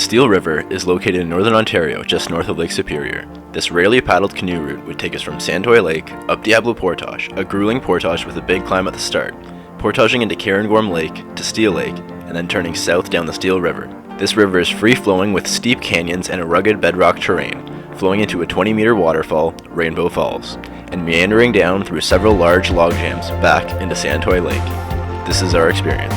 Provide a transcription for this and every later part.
Steel River is located in northern Ontario, just north of Lake Superior. This rarely paddled canoe route would take us from Santoy Lake up Diablo Portage, a grueling portage with a big climb at the start, portaging into Cairngorm Lake to Steel Lake, and then turning south down the Steel River. This river is free-flowing with steep canyons and a rugged bedrock terrain, flowing into a 20-meter waterfall, Rainbow Falls, and meandering down through several large log jams back into Santoy Lake. This is our experience.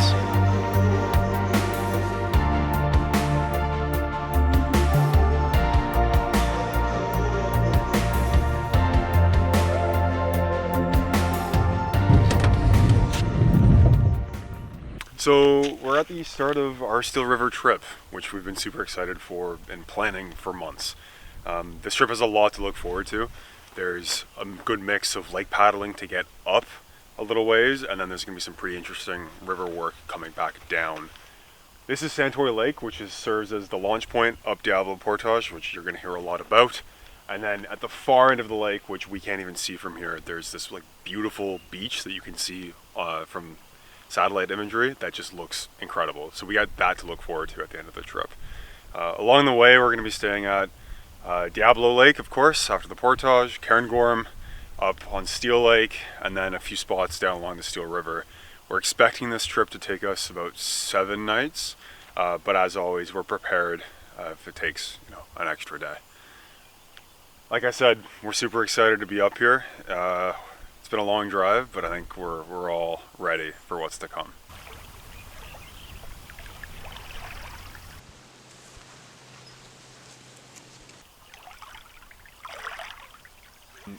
So we're at the start of our Steel River trip, which we've been super excited for and planning for months. This trip has a lot to look forward to. There's a good mix of lake paddling to get up a little ways, and then there's going to be some pretty interesting river work coming back down. This is Santoy Lake, which serves as the launch point up Diablo Portage, which you're going to hear a lot about. And then at the far end of the lake, which we can't even see from here, there's this beautiful beach that you can see from satellite imagery that just looks incredible. So we got that to look forward to at the end of the trip. Along the way, we're going to be staying at Diablo Lake, of course, after the portage, Cairngorm, up on Steel Lake, and then a few spots down along the Steel River. We're expecting this trip to take us about 7 nights, but as always, we're prepared if it takes an extra day. Like I said, we're super excited to be up here. It's been a long drive, but I think we're all ready for what's to come.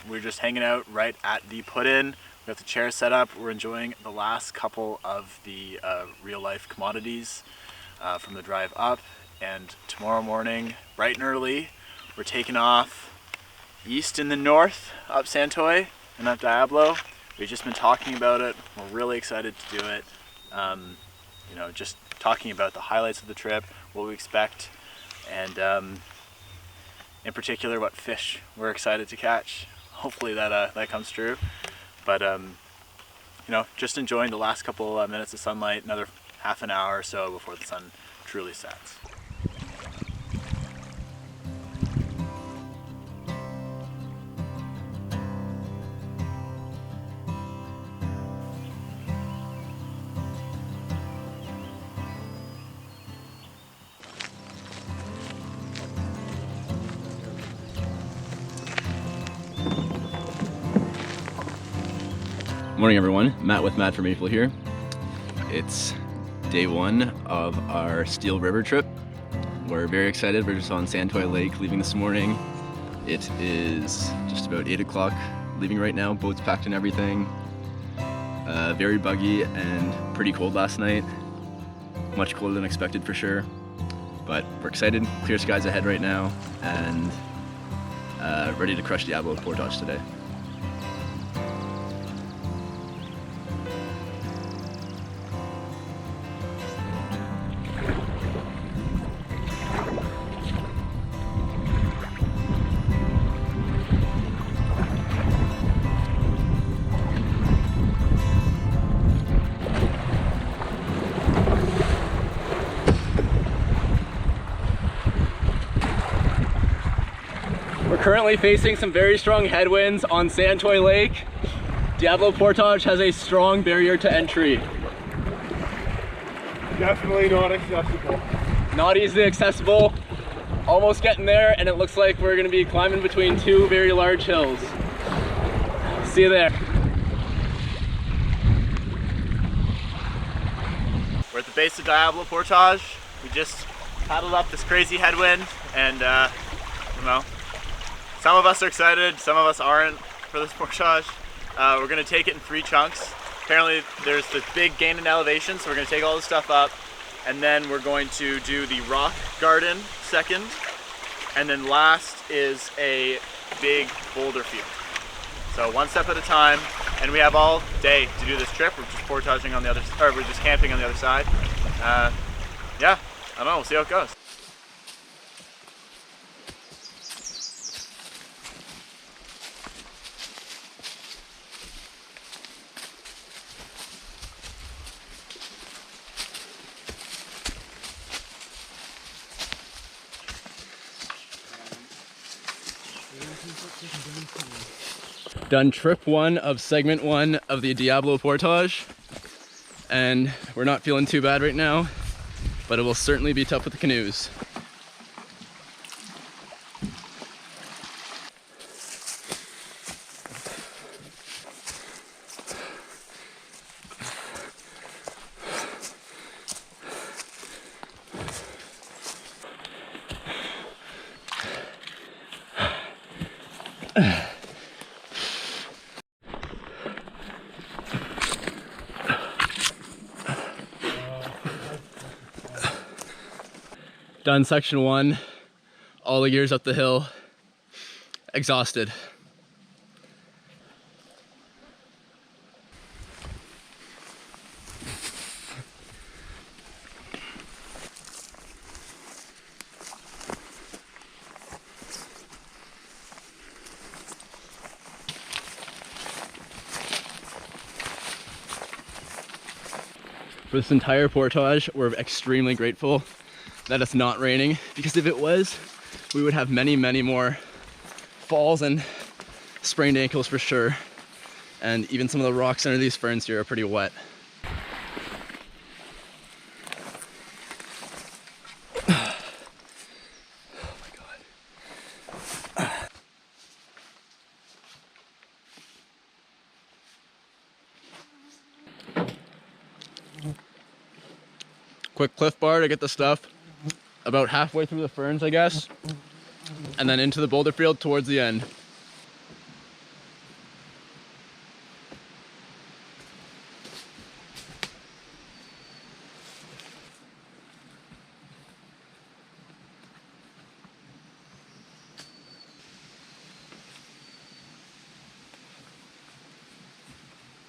We're just hanging out right at the put-in. We got the chair set up. We're enjoying the last couple of the real-life commodities from the drive up. And tomorrow morning, bright and early, we're taking off east in the north, up Santoy and up Diablo. We've just been talking about it. We're really excited to do it. Just talking about the highlights of the trip, what we expect, and in particular what fish we're excited to catch. Hopefully that comes true. But just enjoying the last couple minutes of sunlight, another half an hour or so before the sun truly sets. Morning everyone, Matt with MadforMaple here. It's day 1 of our Steel River trip. We're very excited. We're just on Santoy Lake leaving this morning. It is just about 8 o'clock leaving right now, boats packed and everything. Very buggy and pretty cold last night. Much colder than expected for sure. But we're excited, clear skies ahead right now, and ready to crush Diablo Portage today. We're currently facing some very strong headwinds on Santoy Lake. Diablo Portage has a strong barrier to entry. Definitely not accessible. Not easily accessible. Almost getting there, and it looks like we're going to be climbing between 2 very large hills. See you there. We're at the base of Diablo Portage. We just paddled up this crazy headwind, and some of us are excited, some of us aren't for this portage. We're going to take it in 3 chunks. Apparently there's this big gain in elevation, so we're going to take all this stuff up, and then we're going to do the rock garden second, and then last is a big boulder field. So one step at a time, and we have all day to do this trip. We're just portaging on the other, or we're just camping on the other side. Yeah, I don't know, we'll see how it goes. Done trip 1 of segment 1 of the Diablo Portage, and we're not feeling too bad right now, but it will certainly be tough with the canoes. Done section 1, all the gears up the hill, exhausted. For this entire portage, we're extremely grateful that it's not raining, because if it was, we would have many, many more falls and sprained ankles for sure. And even some of the rocks under these ferns here are pretty wet. Oh my God. Quick cliff bar to get the stuff about halfway through the ferns, I guess, and then into the boulder field towards the end.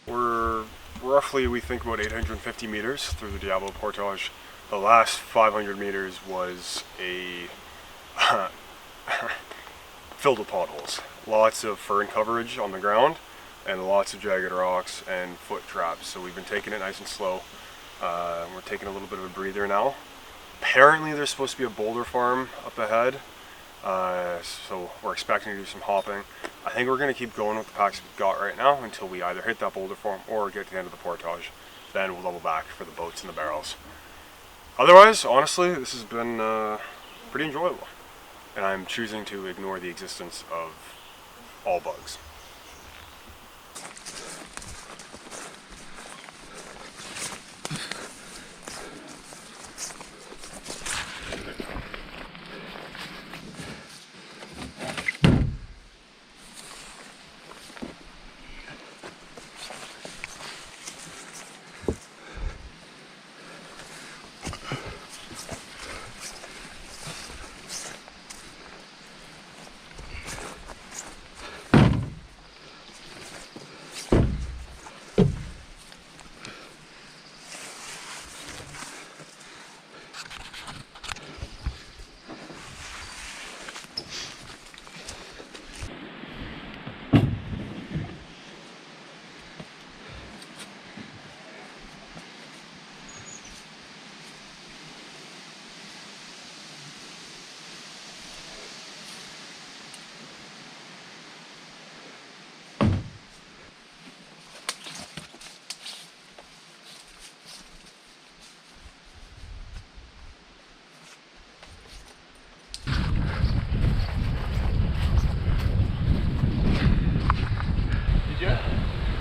We're roughly, we think, about 850 meters through the Diablo Portage. The last 500 meters was a filled with potholes. Lots of fern coverage on the ground and lots of jagged rocks and foot traps. So we've been taking it nice and slow. We're taking a little bit of a breather now. Apparently there's supposed to be a boulder farm up ahead. So we're expecting to do some hopping. I think we're going to keep going with the packs we've got right now until we either hit that boulder farm or get to the end of the portage. Then we'll double back for the boats and the barrels. Otherwise, honestly, this has been pretty enjoyable. And I'm choosing to ignore the existence of all bugs.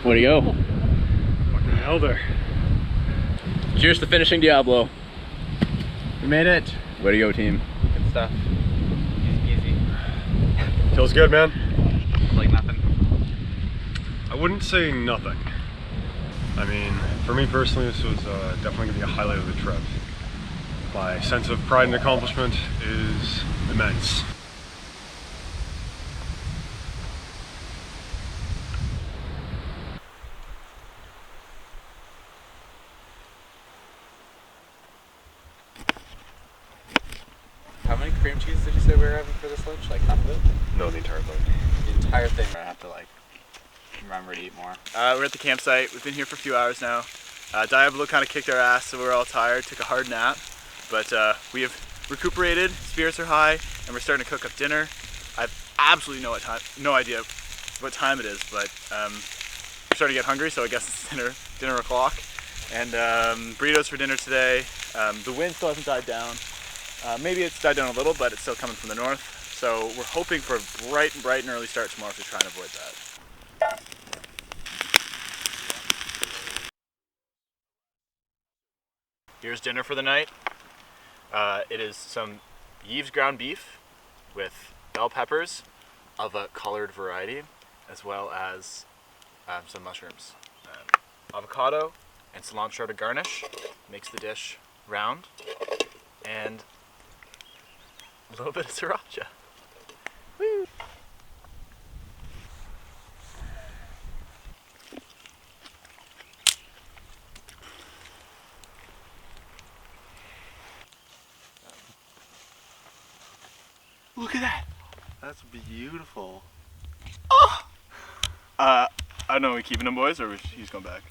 Way to go. Fucking hell there. Cheers to finishing Diablo. We made it. Way to go, team. Good stuff. Easy peasy. Feels good, man. Like nothing. I wouldn't say nothing. I mean, for me personally, this was definitely going to be a highlight of the trip. My sense of pride and accomplishment is immense. How many cream cheeses did you say we were having for this lunch? Like half of it? No, the entire thing. The entire thing. I have to like remember to eat more. We're at the campsite. We've been here for a few hours now. Diablo kind of kicked our ass, so we're all tired. Took a hard nap, but we have recuperated. Spirits are high, and we're starting to cook up dinner. I have absolutely no idea what time it is, but we're starting to get hungry, so I guess it's dinner o'clock. And burritos for dinner today. The wind still hasn't died down. Maybe it's died down a little, but it's still coming from the north. So we're hoping for a bright and early start tomorrow to try and avoid that. Here's dinner for the night. It is some Yves ground beef with bell peppers of a colored variety, as well as some mushrooms. Avocado and cilantro to garnish makes the dish round, and a little bit of sriracha. Woo! Look at that! That's beautiful. I don't know, are we keeping him, boys, or he's going back?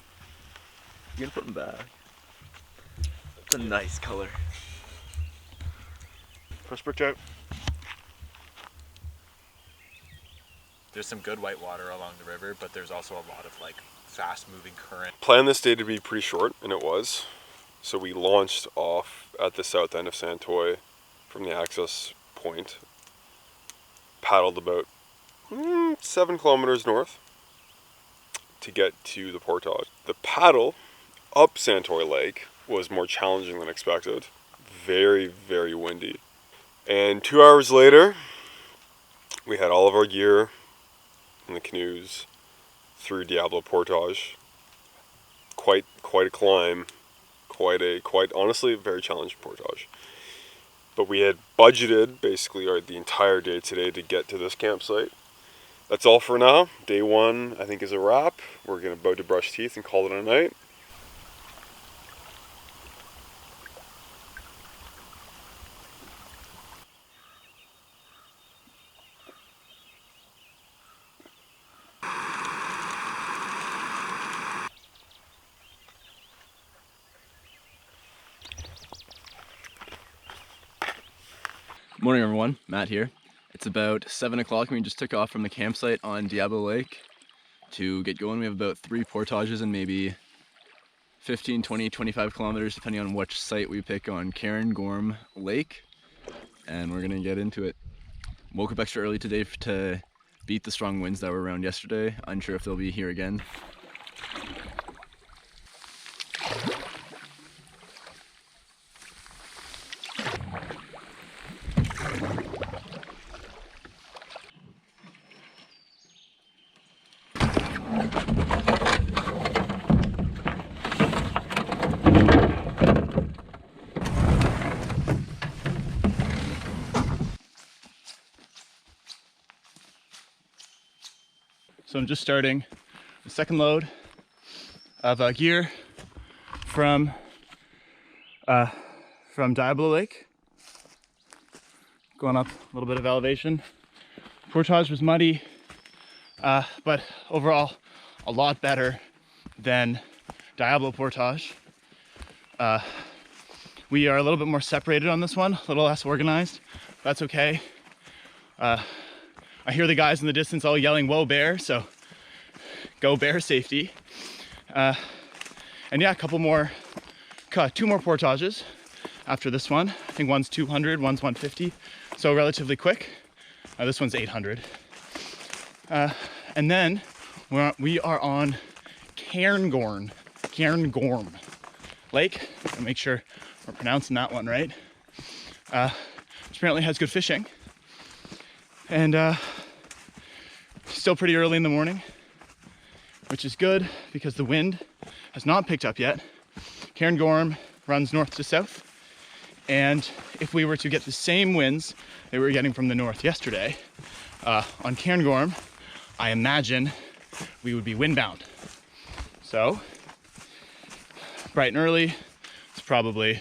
You're gonna put them back. It's a nice color. First brick out. There's some good white water along the river, but there's also a lot of like fast moving current. Planned this day to be pretty short, and it was. So we launched off at the south end of Santoy from the access point. Paddled about 7 kilometers north to get to the portage. The paddle up Santoy Lake was more challenging than expected. Very, very windy. And 2 hours later, we had all of our gear in the canoes through Diablo Portage. Quite a climb. Quite honestly, very challenging portage. But we had budgeted basically the entire day today to get to this campsite. That's all for now. Day 1, I think, is a wrap. We're going to brush teeth and call it a night. Morning everyone, Matt here. It's about 7 o'clock and we just took off from the campsite on Diablo Lake to get going. We have about 3 portages and maybe 15, 20, 25 kilometers depending on which site we pick on Cairngorm Lake, and we're gonna get into it. Woke up extra early today to beat the strong winds that were around yesterday. Unsure if they'll be here again. So I'm just starting the second load of gear from Diablo Lake. Going up a little bit of elevation. Portage was muddy, but overall a lot better than Diablo Portage. We are a little bit more separated on this one, a little less organized. That's okay. I hear the guys in the distance all yelling, "Whoa, bear!" So go bear safety. And yeah, two more portages after this one. I think one's 200, one's 150, so relatively quick. This one's 800. And then we are on Cairngorm Lake. I'll make sure we're pronouncing that one right. Which apparently has good fishing. And still pretty early in the morning, which is good because the wind has not picked up yet. Cairngorm runs north to south, and if we were to get the same winds that we were getting from the north yesterday on Cairngorm, I imagine we would be windbound. So bright and early, it's probably,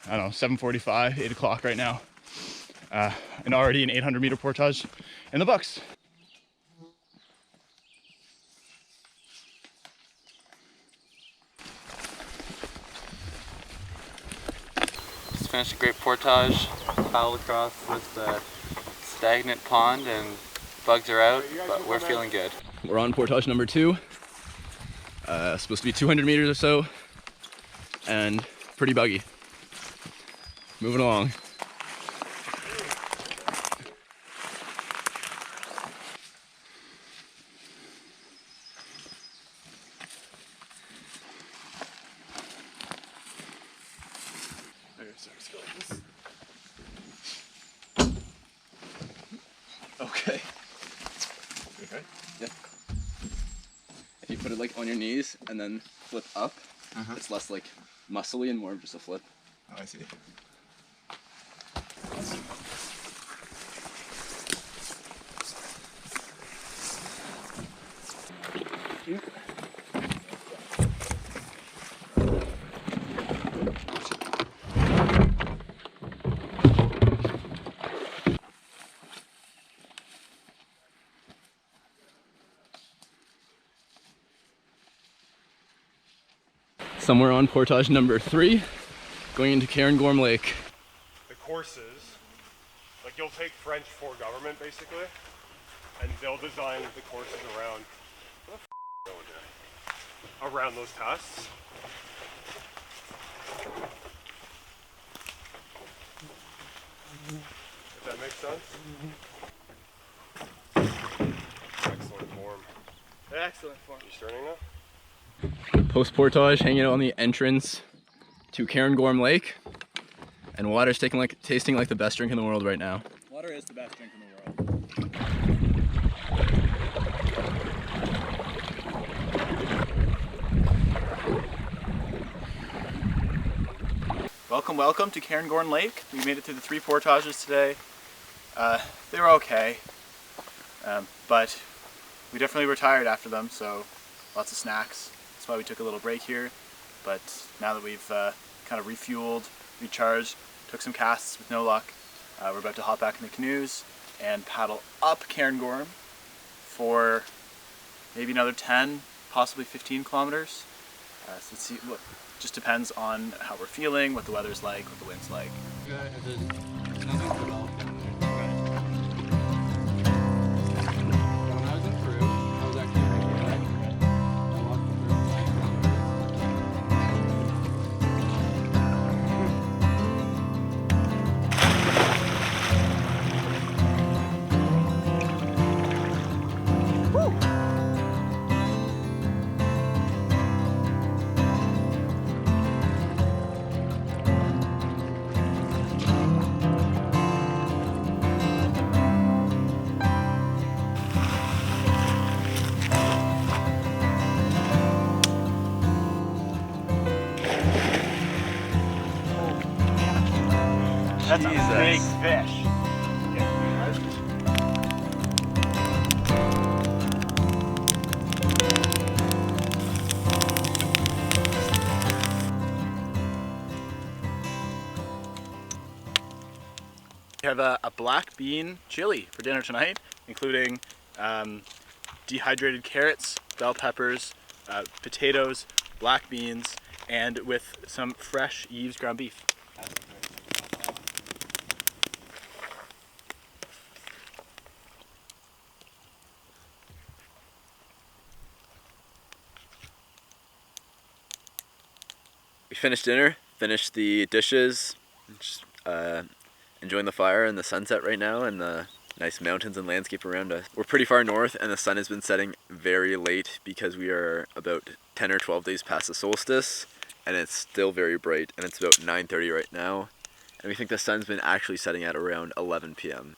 I don't know, 7:45, 8 o'clock right now. And already an 800 meter portage in the books. Just finished a great portage, paddled across with stagnant pond and bugs are out, but we're feeling good. We're on portage number 2. Supposed to be 200 meters or so, and pretty buggy. Moving along. Okay. Okay. Yeah. If you put it like on your knees and then flip up, it's less like muscly and more of just a flip. Oh, I see. Somewhere on portage number 3, going into Cairngorm Lake. The courses, like you'll take French for government basically, and they'll design the courses around, what the f going here? Around those tests. If that makes sense. Excellent form. Excellent form. You starting now? Post-portage, hanging out on the entrance to Cairngorm Lake, and water's tasting like the best drink in the world right now. Water is the best drink in the world. Welcome to Cairngorm Lake. We made it through the 3 portages today. They were okay, but we definitely were tired after them, so lots of snacks. That's why we took a little break here, but now that we've kind of refueled, recharged, took some casts with no luck, we're about to hop back in the canoes and paddle up Cairngorm for maybe another 10, possibly 15 kilometers. So let's see, look, just depends on how we're feeling, what the weather's like, what the wind's like. That's a big fish. We have a black bean chili for dinner tonight, including dehydrated carrots, bell peppers, potatoes, black beans, and with some fresh Yves ground beef. We finished dinner, finished the dishes, just enjoying the fire and the sunset right now and the nice mountains and landscape around us. We're pretty far north and the sun has been setting very late because we are about 10 or 12 days past the solstice and it's still very bright and it's about 9:30 right now. And we think the sun's been actually setting at around 11 p.m.